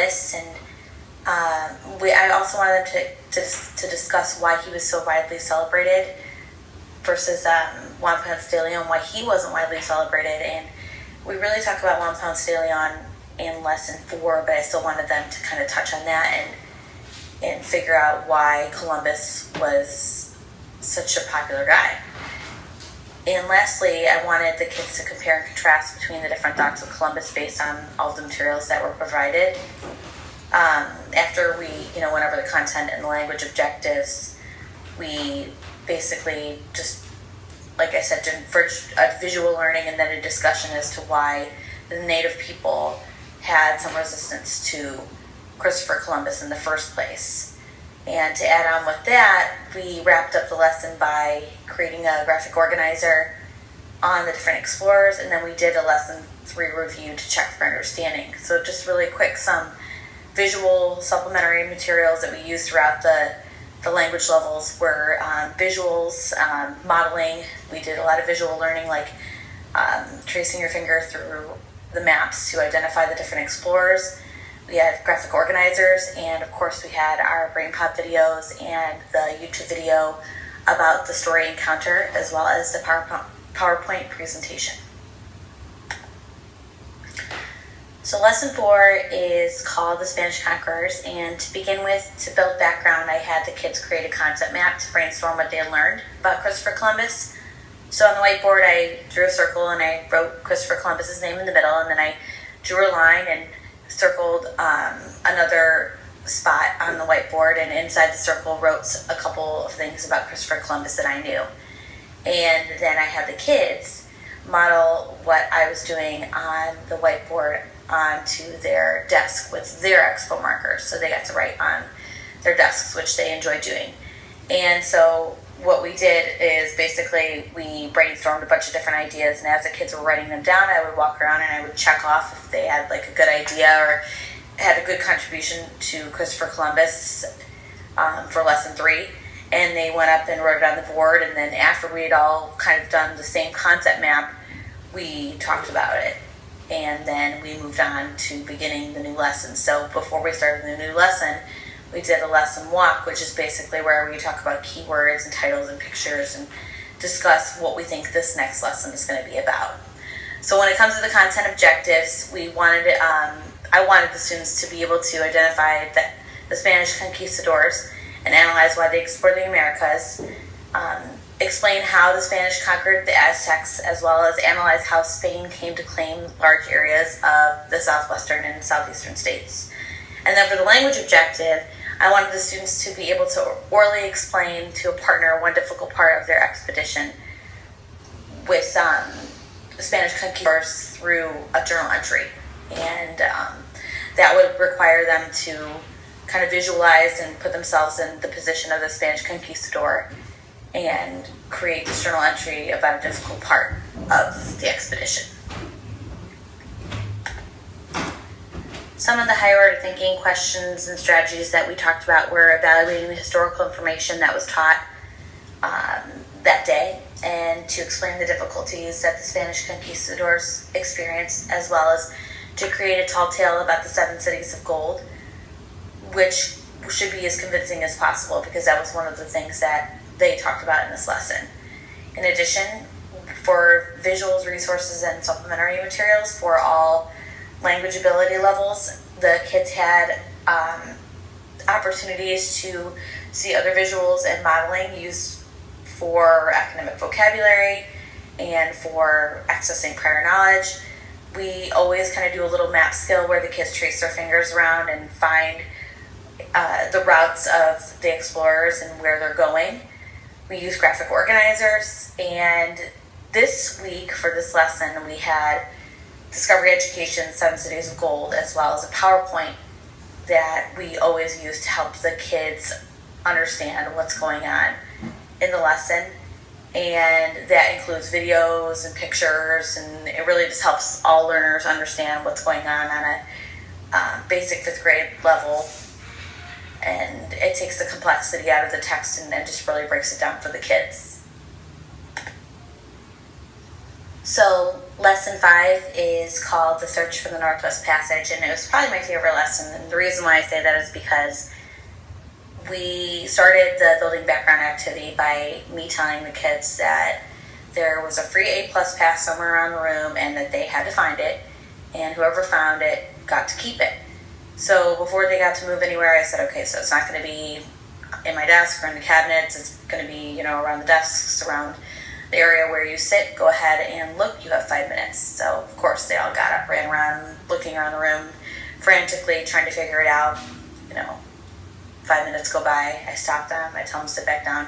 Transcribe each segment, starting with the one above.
Columbus, and I also wanted them to discuss why he was so widely celebrated versus Juan Ponce de Leon, why he wasn't widely celebrated. And we really talked about Juan Ponce de Leon in lesson 4, but I still wanted them to kind of touch on that and figure out why Columbus was such a popular guy. And lastly, I wanted the kids to compare and contrast between the different thoughts of Columbus based on all the materials that were provided. After we, went over the content and the language objectives, we basically just, like I said, did a visual learning and then a discussion as to why the native people had some resistance to Christopher Columbus in the first place. And to add on with that, we wrapped up the lesson by creating a graphic organizer on the different explorers, and then we did a lesson 3 review to check for understanding. So just really quick, some visual supplementary materials that we used throughout the language levels were visuals, modeling. We did a lot of visual learning, like tracing your finger through the maps to identify the different explorers. We had graphic organizers, and of course we had our brain pop videos and the YouTube video about the story encounter, as well as the PowerPoint presentation. So lesson 4 is called The Spanish Conquerors, and to begin with, to build background, I had the kids create a concept map to brainstorm what they had learned about Christopher Columbus. So on the whiteboard, I drew a circle and I wrote Christopher Columbus's name in the middle, and then I drew a line and circled another spot on the whiteboard, and inside the circle wrote a couple of things about Christopher Columbus that I knew. And then I had the kids model what I was doing on the whiteboard onto their desk with their expo markers. So they got to write on their desks, which they enjoy doing. And so what we did is basically we brainstormed a bunch of different ideas, and as the kids were writing them down, I would walk around and I would check off if they had like a good idea or had a good contribution to Christopher Columbus for lesson 3. And they went up and wrote it on the board, and then after we had all kind of done the same concept map, we talked about it. And then we moved on to beginning the new lesson. So before we started the new lesson, we did a lesson walk, which is basically where we talk about keywords and titles and pictures and discuss what we think this next lesson is going to be about. So when it comes to the content objectives, I wanted the students to be able to identify the Spanish conquistadors and analyze why they explored the Americas, explain how the Spanish conquered the Aztecs, as well as analyze how Spain came to claim large areas of the southwestern and southeastern states. And then for the language objective, I wanted the students to be able to orally explain to a partner one difficult part of their expedition with the Spanish conquistadors through a journal entry. And that would require them to kind of visualize and put themselves in the position of the Spanish conquistador and create this journal entry about a difficult part of the expedition. Some of the higher order thinking questions and strategies that we talked about were evaluating the historical information that was taught that day, and to explain the difficulties that the Spanish conquistadors experienced, as well as to create a tall tale about the 7 cities of gold, which should be as convincing as possible, because that was one of the things that they talked about in this lesson. In addition, for visuals, resources, and supplementary materials for all language ability levels, the kids had opportunities to see other visuals and modeling used for academic vocabulary and for accessing prior knowledge. We always kind of do a little map skill where the kids trace their fingers around and find the routes of the explorers and where they're going. We use graphic organizers, and this week for this lesson we had Discovery Education, 7 Cities of Gold, as well as a PowerPoint that we always use to help the kids understand what's going on in the lesson. And that includes videos and pictures, and it really just helps all learners understand what's going on a basic 5th grade level. And it takes the complexity out of the text and just really breaks it down for the kids. So Lesson 5 is called The Search for the Northwest Passage, and it was probably my favorite lesson. And the reason why I say that is because we started the building background activity by me telling the kids that there was a free A-plus pass somewhere around the room and that they had to find it, and whoever found it got to keep it. So before they got to move anywhere, I said, okay, so it's not going to be in my desk or in the cabinets. It's going to be, around the desks, around the area where you sit. Go ahead and look. You have 5 minutes. So, of course, they all got up, ran around, looking around the room, frantically trying to figure it out. 5 minutes go by. I stop them. I tell them to sit back down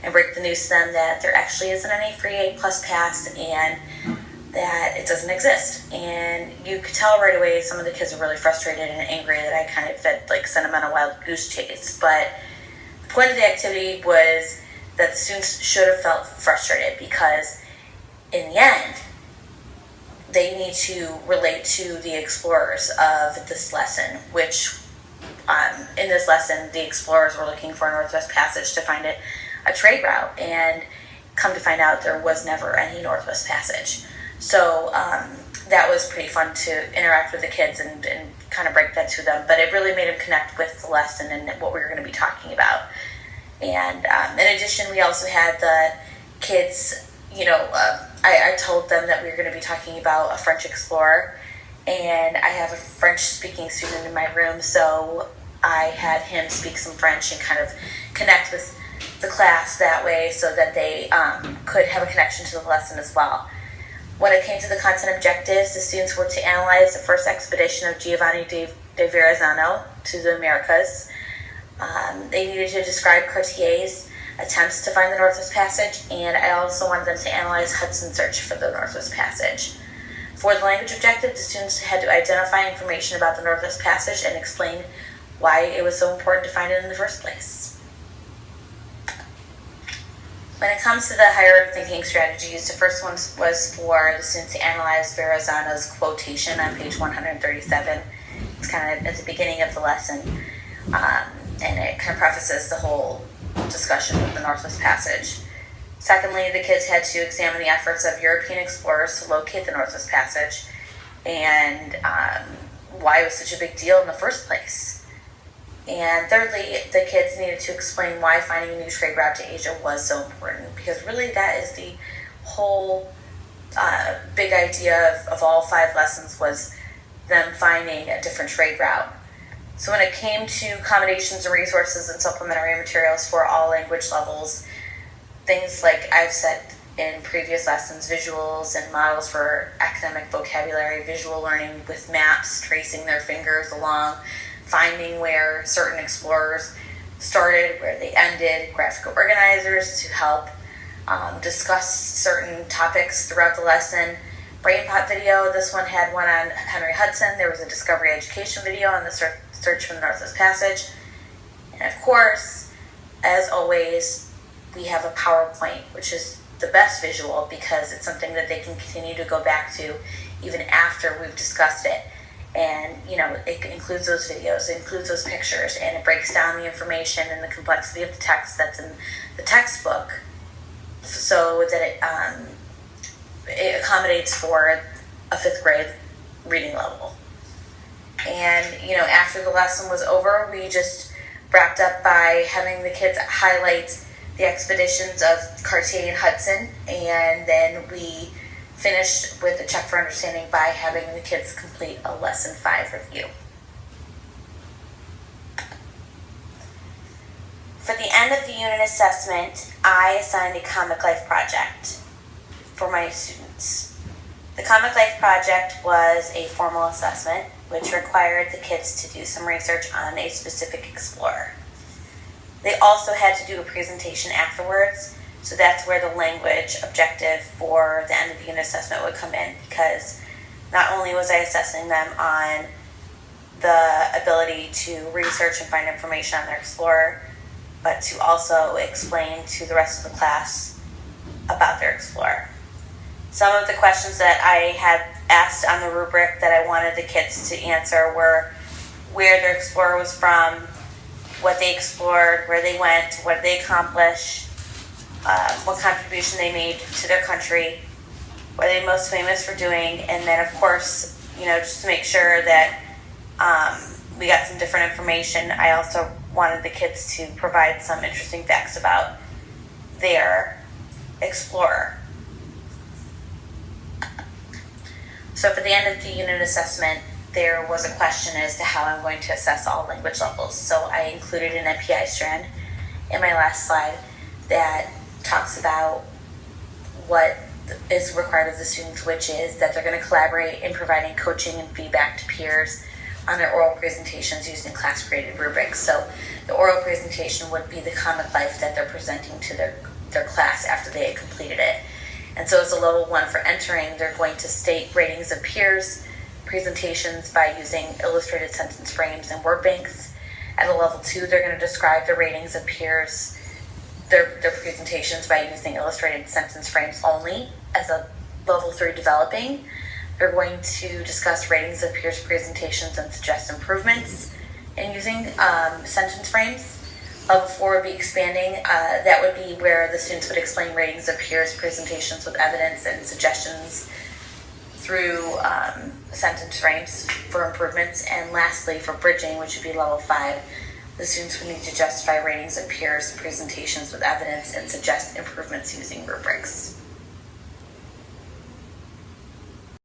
and break the news to them that there actually isn't any free A-plus pass and that it doesn't exist. And you could tell right away some of the kids are really frustrated and angry that I kind of sent them on a wild goose chase. But the point of the activity was that the students should have felt frustrated because in the end, they need to relate to the explorers of this lesson, which in this lesson, the explorers were looking for a Northwest Passage to find it a trade route, and come to find out there was never any Northwest Passage. So that was pretty fun to interact with the kids and kind of break that to them, but it really made them connect with the lesson and what we were going to be talking about. And in addition, we also had the kids, I told them that we were going to be talking about a French explorer, and I have a French-speaking student in my room, so I had him speak some French and kind of connect with the class that way so that they could have a connection to the lesson as well. When it came to the content objectives, the students were to analyze the first expedition of Giovanni de Verrazzano to the Americas. They needed to describe Cartier's attempts to find the Northwest Passage, and I also wanted them to analyze Hudson's search for the Northwest Passage. For the language objective, the students had to identify information about the Northwest Passage and explain why it was so important to find it in the first place. When it comes to the higher thinking strategies, the first one was for the students to analyze Verrazzano's quotation on page 137. It's kind of at the beginning of the lesson, and it kind of prefaces the whole discussion of the Northwest Passage. Secondly, the kids had to examine the efforts of European explorers to locate the Northwest Passage and why it was such a big deal in the first place. And thirdly, the kids needed to explain why finding a new trade route to Asia was so important, because really that is the whole big idea of all 5 lessons, was them finding a different trade route. So when it came to accommodations and resources and supplementary materials for all language levels, things like I've said in previous lessons, visuals and models for academic vocabulary, visual learning with maps, tracing their fingers along, finding where certain explorers started, where they ended, graphical organizers to help discuss certain topics throughout the lesson. BrainPot video, this one had one on Henry Hudson. There was a Discovery Education video on the search for the Northwest Passage. And of course, as always, we have a PowerPoint, which is the best visual because it's something that they can continue to go back to even after we've discussed it. And, it includes those videos, it includes those pictures, and it breaks down the information and the complexity of the text that's in the textbook so that it accommodates for a 5th grade reading level. And, after the lesson was over, we just wrapped up by having the kids highlight the expeditions of Cartier and Hudson, and then we finished with a check for understanding by having the kids complete a lesson 5 review. For the end of the unit assessment, I assigned a Comic Life project for my students. The Comic Life project was a formal assessment which required the kids to do some research on a specific explorer. They also had to do a presentation afterwards, so that's where the language objective for the end of the unit assessment would come in, because not only was I assessing them on the ability to research and find information on their explorer, but to also explain to the rest of the class about their explorer. Some of the questions that I had asked on the rubric that I wanted the kids to answer were where their explorer was from, what they explored, where they went, what they accomplished, what contribution they made to their country, what are they most famous for doing, and then of course, just to make sure that we got some different information, I also wanted the kids to provide some interesting facts about their explorer. So for the end of the unit assessment, there was a question as to how I'm going to assess all language levels. So I included an MPI strand in my last slide that talks about what is required of the students, which is that they're going to collaborate in providing coaching and feedback to peers on their oral presentations using class-created rubrics. So the oral presentation would be the comic life that they're presenting to their class after they had completed it. And so as a level 1 for entering, they're going to state ratings of peers' presentations by using illustrated sentence frames and word banks. At a level 2, they're going to describe the ratings of peers' their presentations by using illustrated sentence frames only. As a level 3 developing, they're going to discuss ratings of peers' presentations and suggest improvements in using sentence frames. Level 4 would be expanding. That would be where the students would explain ratings of peers' presentations with evidence and suggestions through sentence frames for improvements. And lastly, for bridging, which would be level 5, the students would need to justify ratings of peers' presentations with evidence and suggest improvements using rubrics.